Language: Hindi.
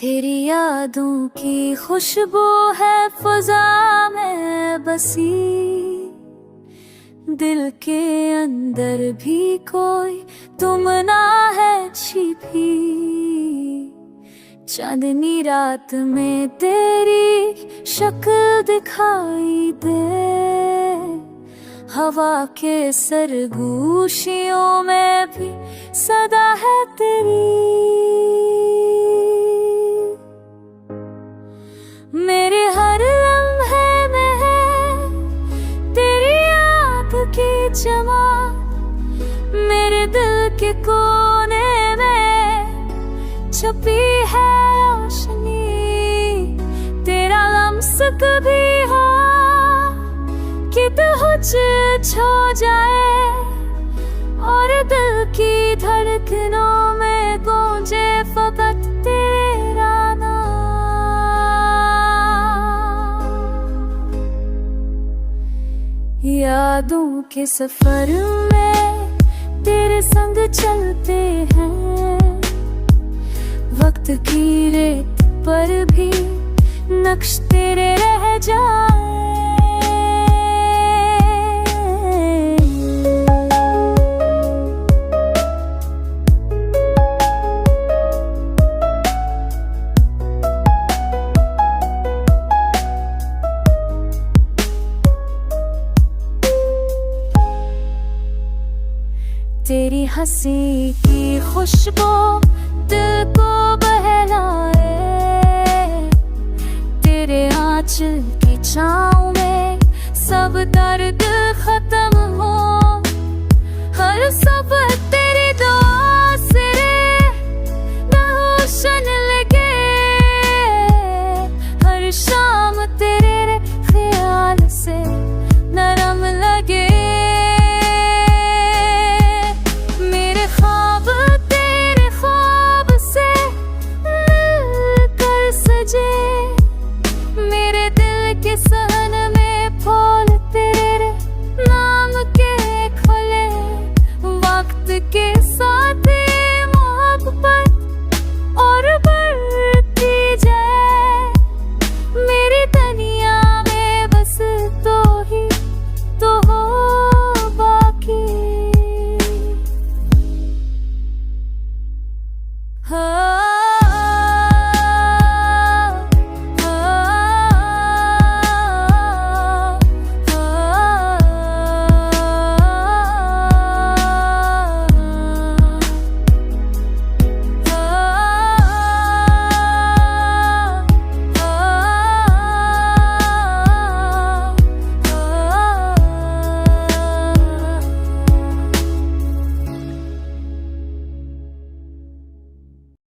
तेरी यादों की खुशबू है फ़ज़ा में बसी, दिल के अंदर भी कोई तुमना है छिपी। चांदनी रात में तेरी शक्ल दिखाई दे, हवा के सरगोशियों में भी सदा है तेरी। मेरे हर लम्हे में है तेरी याद की चमक, मेरे दिल के कोने में छुपी है रोशनी। तेरा लम्स कभी हो कि तो छो जाए और दिल की धड़कनों में गूंजे फकत तेरा नाम। यादों के सफर में तेरे संग चलते हैं, वक्त की रेत पर भी नक्श तेरे रह जाए। तेरी हंसी की खुशबू दिल को बहलाए, तेरे आंचल की छाँव में सब दर्द खत्म हो। हर सुबह तेरी दुआ से रोशन लगे, हर शाम तेरे ख्याल से नरम लगे। मेरे दिल के सहन में फूल तेरे नाम के खुले, वक्त के साथ मोहब्बत और बढ़ती जाए। मेरी दुनिया में बस तो ही तो हो बाकी।